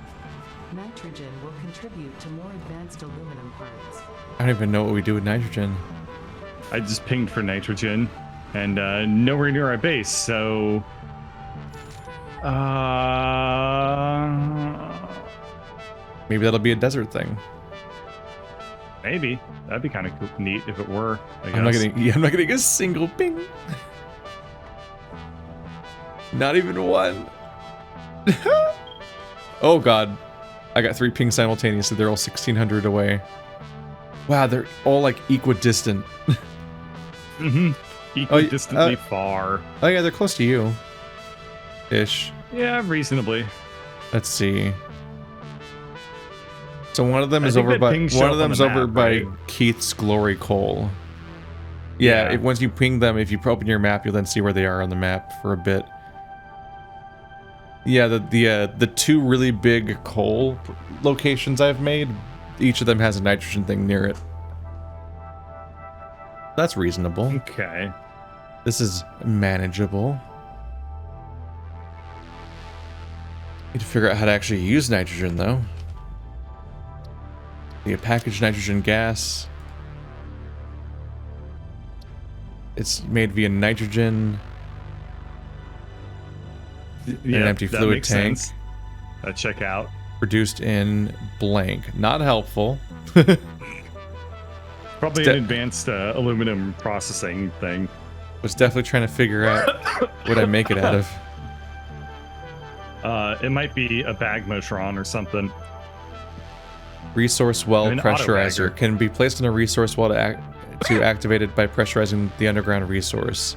Nitrogen will contribute to more advanced aluminum parts. I don't even know what we do with nitrogen. I just pinged for nitrogen, and nowhere near our base, so... Maybe that'll be a desert thing. Maybe. That'd be kind of cool, neat if it were, I guess. I'm not getting a single ping. Not even one. Oh god. I got 3 pings simultaneously. They're all 1600 away. Wow, they're all like equidistant. Mm-hmm. Equidistantly far. Oh yeah, they're close to you. Ish. Yeah, reasonably. Let's see. So one of them is over by Keith's Glory Coal. Yeah, once you ping them, if you open your map, you'll then see where they are on the map for a bit. Yeah, the 2 really big coal locations I've made, each of them has a nitrogen thing near it. That's reasonable. Okay. This is manageable. Need to figure out how to actually use nitrogen, though. The packaged nitrogen gas. It's made via nitrogen. Yeah, an empty fluid tank. Sense. Check out. Produced in blank. Not helpful. Probably an advanced aluminum processing thing. Was definitely trying to figure out what I make it out of. It might be a bagmotron or something. Resource well pressurizer can be placed in a resource well to activate it by pressurizing the underground resource.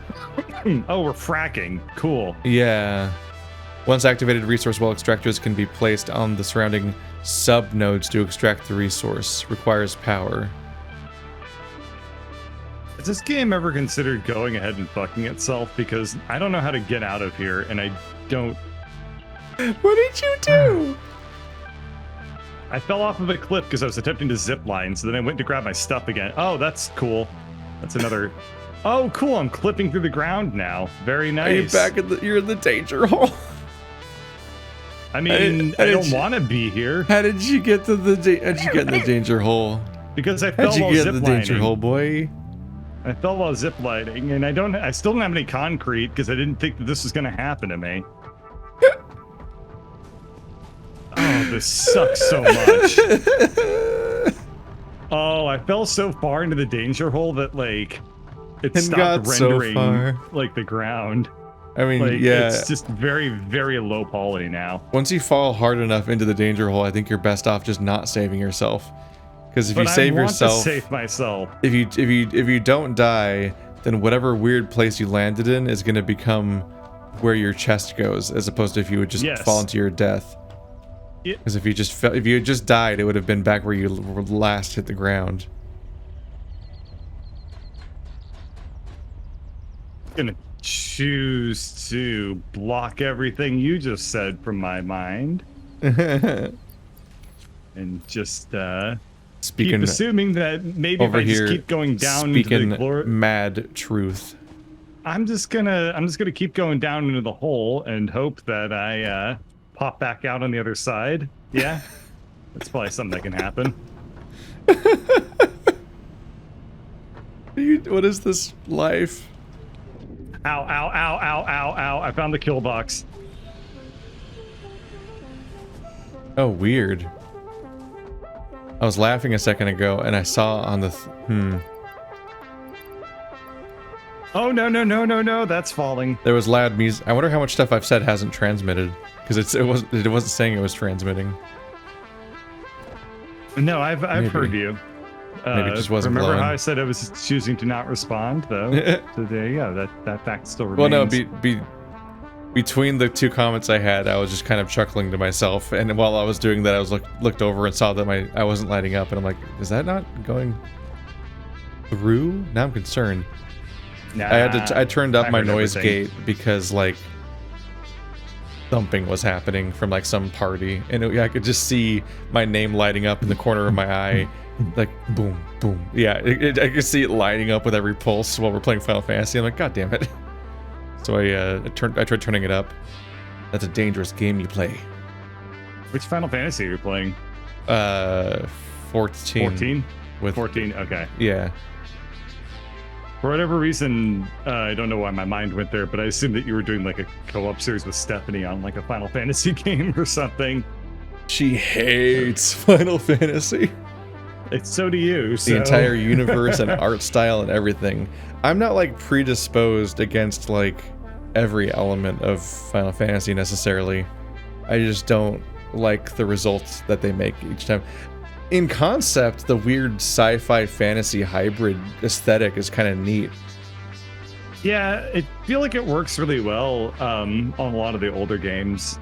Oh, we're fracking. Cool. Yeah. Once activated, resource well extractors can be placed on the surrounding sub-nodes to extract the resource. Requires power. Has this game ever considered going ahead and fucking itself? Because I don't know how to get out of here, and I don't... What did you do? I fell off of a cliff because I was attempting to zip line, so then I went to grab my stuff again. Oh, that's cool. That's another... Oh, cool, I'm clipping through the ground now. Very nice. Are you back in you're in the danger hole? I mean, I don't want to be here. How did you get to the how'd you get in the danger hole? Because I fell while ziplining. How'd you get in the danger hole, boy? I fell while ziplining, and I still don't have any concrete because I didn't think that this was going to happen to me. Oh, this sucks so much. Oh, I fell so far into the danger hole that, like, it stopped rendering, like, the ground. I mean, like, yeah. It's just very, very low poly now. Once you fall hard enough into the danger hole, I think you're best off just not saving yourself. Because if you save yourself... I want to save myself. If you don't die, then whatever weird place you landed in is going to become where your chest goes, as opposed to if you would just fall into your death. Because if you had just died, it would have been back where you last hit the ground. I'm gonna choose to block everything you just said from my mind. And just keep assuming that maybe if I just keep going down into the glory... mad truth. I'm just gonna keep going down into the hole and hope that I pop back out on the other side. Yeah, that's probably something that can happen. What is this life? Ow, ow, ow, ow, ow, ow. I found the kill box. Oh, weird. I was laughing a second ago, and I saw on the... Oh, no, no, no, no, no. That's falling. There was loud music. I wonder how much stuff I've said hasn't transmitted. Because it wasn't saying it was transmitting. No, I've heard you. Maybe it just wasn't Remember glowing. how I said I was choosing to not respond, though? So there you go. That fact still Well, remains. no, between the two comments I had, I was just kind of chuckling to myself. And while I was doing that, I was looked over and saw that I wasn't lighting up. And I'm like, is that not going through? Now I'm concerned. Nah, I turned up my heard noise everything. gate because like thumping was happening from like some party, and I could just see my name lighting up in the corner of my eye, like boom, boom. Yeah, I could see it lighting up with every pulse while we're playing Final Fantasy. I'm like, God damn it! So I tried turning it up. That's a dangerous game you play. Which Final Fantasy are you playing? 14. 14? With 14, okay. Yeah. For whatever reason, I don't know why my mind went there, but I assumed that you were doing like a co-op series with Stephanie on like a Final Fantasy game or something. She hates Final Fantasy. So do you. So. The entire universe and art style and everything. I'm not like predisposed against like every element of Final Fantasy necessarily. I just don't like the results that they make each time. In concept, the weird sci-fi fantasy hybrid aesthetic is kind of neat. Yeah, I feel like it works really well on a lot of the older games.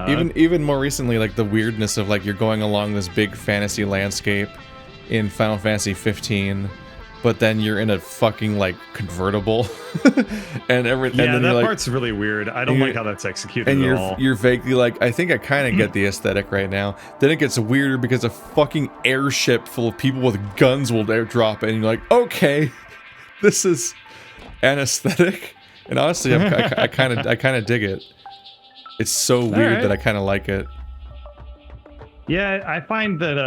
Even more recently, like the weirdness of like you're going along this big fantasy landscape in Final Fantasy 15, but then you're in a fucking like convertible, and then that you're like, part's really weird. I don't like how that's executed and at all. you're vaguely like, I think I kind of get the aesthetic right now. Then it gets weirder because a fucking airship full of people with guns will airdrop, and you're like, okay, this is an aesthetic. And honestly, I kind of dig it. It's so weird that I kind of like it. Yeah, I find that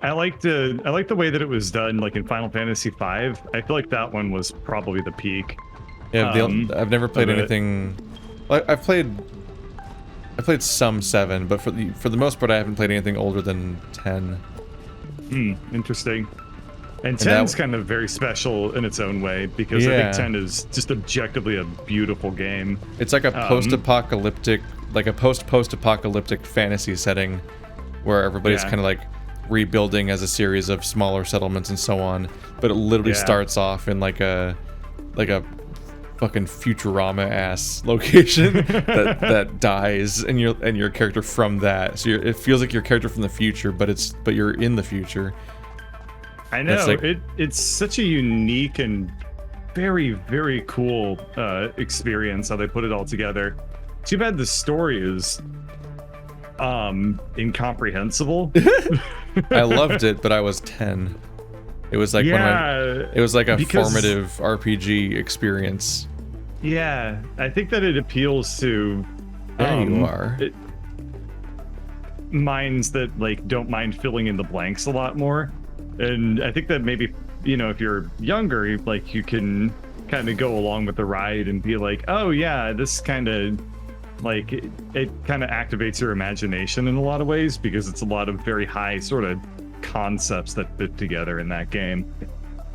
I like the way that it was done, like in Final Fantasy V. I feel like that one was probably the peak. Yeah, I've never played anything. I've played some 7, but for the most part, I haven't played anything older than 10. Interesting. And 10's kind of very special in its own way, because I think 10 is just objectively a beautiful game. It's like a post-apocalyptic, post-apocalyptic fantasy setting, where everybody's kind of like rebuilding as a series of smaller settlements and so on. But it literally starts off in like a fucking Futurama ass location that dies, and your character from that. So it feels like your character from the future, but you're in the future. I know, it's such a unique and very, very cool experience how they put it all together. Too bad the story is incomprehensible. I loved it, but I was 10. It was like it was like a formative RPG experience. Yeah, I think that it appeals to There you are. minds that like don't mind filling in the blanks a lot more. And I think that maybe, if you're younger, like you can kind of go along with the ride and be like, oh yeah, this kind of like it kind of activates your imagination in a lot of ways, because it's a lot of very high sort of concepts that fit together in that game.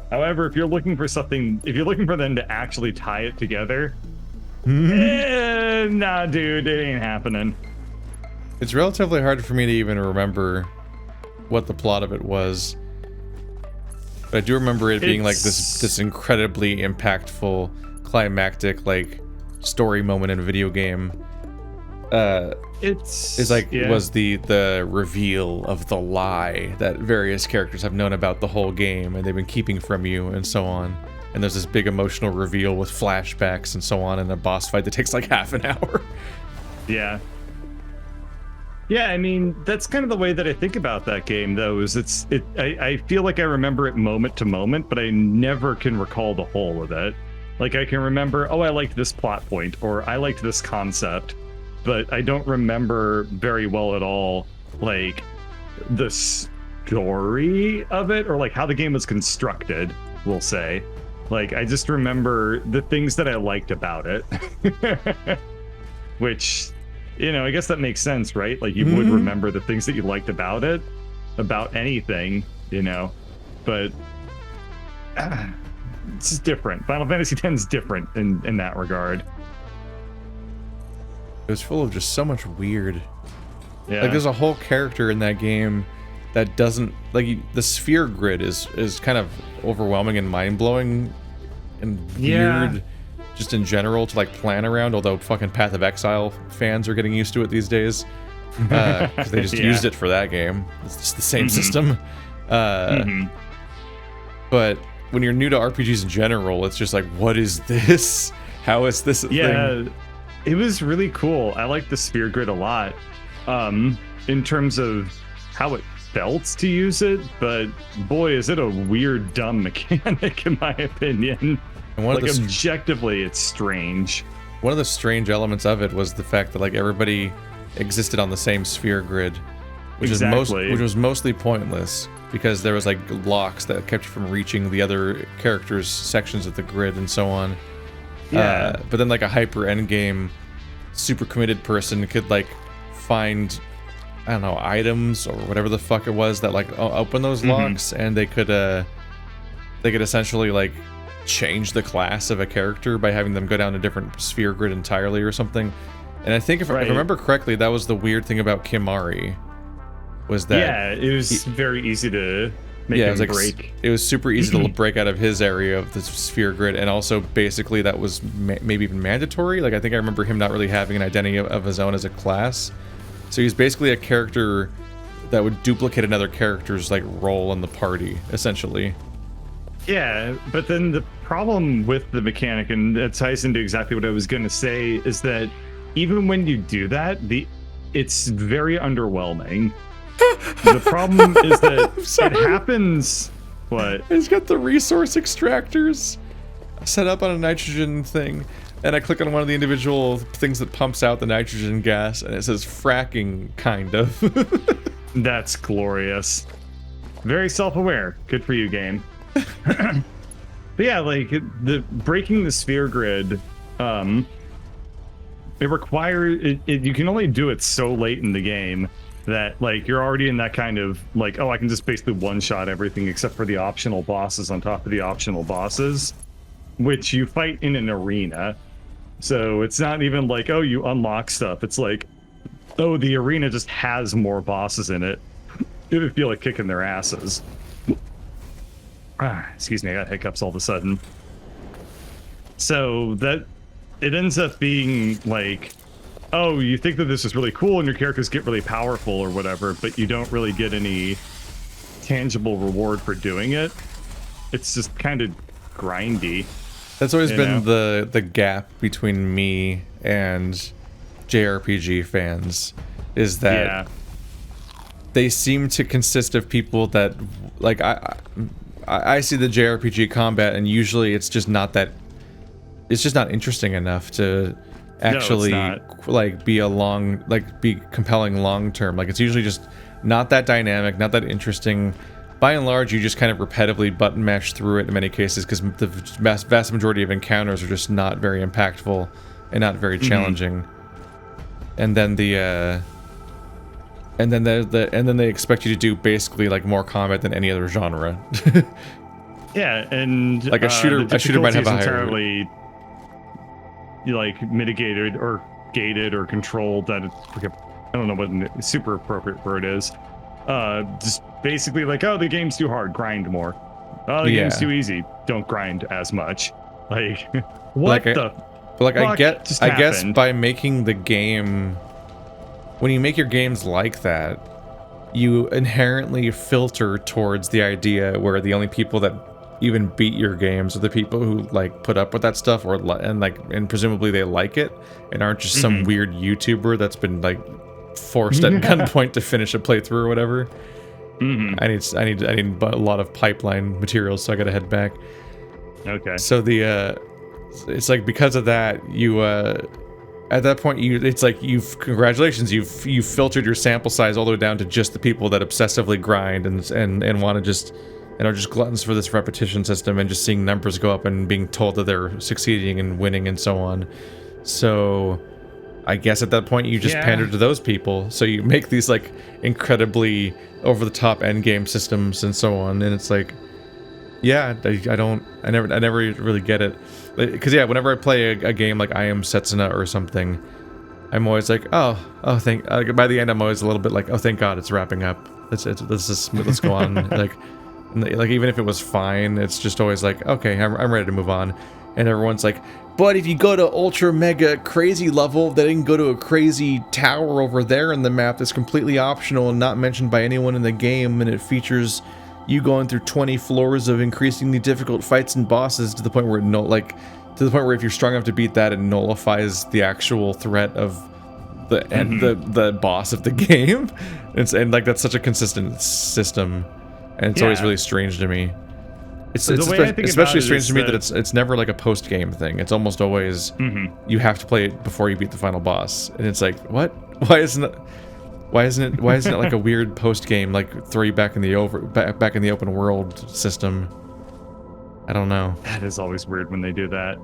However, if you're looking for them to actually tie it together, nah, dude, it ain't happening. It's relatively hard for me to even remember what the plot of it was. But I do remember it being like this incredibly impactful, climactic, like story moment in a video game. Was the reveal of the lie that various characters have known about the whole game and they've been keeping from you and so on. And there's this big emotional reveal with flashbacks and so on, and a boss fight that takes like half an hour. Yeah. Yeah, I mean, that's kind of the way that I think about that game, though, is I feel like I remember it moment to moment, but I never can recall the whole of it. Like, I can remember, oh, I liked this plot point, or I liked this concept, but I don't remember very well at all, like, the story of it, or like how the game was constructed, we'll say. Like, I just remember the things that I liked about it. Which, you know, I guess that makes sense, right? Like, you would remember the things that you liked about it, about anything, you know. But it's different. Final Fantasy X is different in that regard. It was full of just so much weird. Yeah. Like, there's a whole character in that game that doesn't, like, the sphere grid is kind of overwhelming and mind-blowing and weird just in general to, like, plan around, although fucking Path of Exile fans are getting used to it these days. Because they just used it for that game. It's just the same system. But when you're new to RPGs in general, it's just like, what is this? How is this a thing? It was really cool. I like the sphere grid a lot. In terms of how it felt to use it, but boy, is it a weird, dumb mechanic in my opinion. And like, objectively, it's strange. One of the strange elements of it was the fact that, like, everybody existed on the same sphere grid, which was mostly pointless because there was, like, locks that kept you from reaching the other characters' sections of the grid and so on. But then, like, a hyper endgame, super committed person could, like, find, I don't know, items or whatever the fuck it was that, like, open those locks, and they could essentially, like, change the class of a character by having them go down a different sphere grid entirely or something. And I think if I remember correctly, that was the weird thing about Kimari, was that it was very easy to make him break. It was super easy to break out of his area of the sphere grid, and also basically that was maybe even mandatory. Like, I think I remember him not really having an identity of his own as a class. So he's basically a character that would duplicate another character's, like, role in the party, essentially. Yeah, but then the problem with the mechanic, and that ties into exactly what I was going to say, is that even when you do that, it's very underwhelming. The problem is that it happens. What? He's got the resource extractors set up on a nitrogen thing, and I click on one of the individual things that pumps out the nitrogen gas, and it says fracking, kind of. That's glorious. Very self-aware. Good for you, game. But yeah, like, the breaking the sphere grid, it requires you can only do it so late in the game that, like, you're already in that kind of, like, oh, I can just basically one-shot everything except for the optional bosses on top of the optional bosses, which you fight in an arena. So it's not even like, oh, you unlock stuff. It's like, oh, the arena just has more bosses in it. It would feel like kicking their asses. Excuse me, I got hiccups all of a sudden. So that it ends up being like, oh, you think that this is really cool and your characters get really powerful or whatever, but you don't really get any tangible reward for doing it. It's just kind of grindy. That's always been the gap between me and JRPG fans, is that they seem to consist of people that, like, I see the JRPG combat, and usually it's just not interesting enough to actually like be compelling long term. Like, it's usually just not that dynamic, not that interesting. By and large, you just kind of repetitively button mash through it in many cases, because the vast majority of encounters are just not very impactful and not very challenging. And then they expect you to do basically, like, more combat than any other genre. Yeah, and like a shooter might have a entirely like mitigated or gated or controlled. That I don't know what the super appropriate word is. Just basically like, oh, the game's too hard, grind more. Oh, the game's too easy, don't grind as much. Like, what the? But, like, I guess by making the game, when you make your games like that, you inherently filter towards the idea where the only people that even beat your games are the people who, like, put up with that stuff, and presumably they like it and aren't just some weird YouTuber that's been, like, forced at gunpoint to finish a playthrough or whatever. I need a lot of pipeline materials, so I gotta head back. Okay. So it's like, because of that, at that point, it's like congratulations, you've filtered your sample size all the way down to just the people that obsessively grind and want to just and are just gluttons for this repetition system and just seeing numbers go up and being told that they're succeeding and winning and so on. So I guess at that point you just pander to those people. So you make these like incredibly over the top end game systems and so on, and it's like, yeah, I never really get it. Because yeah, whenever I play a game like I Am Setsuna or something, I'm always like, by the end I'm always a little bit like, oh, thank God it's wrapping up. Let's go on. like even if it was fine, it's just always like, okay, I'm ready to move on. And everyone's like, but if you go to ultra mega crazy level, then you can go to a crazy tower over there in the map that's completely optional and not mentioned by anyone in the game, and it features you going through 20 floors of increasingly difficult fights and bosses to the point where if you're strong enough to beat that, it nullifies the actual threat of the boss of the game. And like that's such a consistent system, and it's always really strange to me. It's especially strange to me that it's never like a post game thing. It's almost always you have to play it before you beat the final boss, and it's like, what? Why isn't it like a weird post game, like throw you back in the open world system? I don't know. That is always weird when they do that.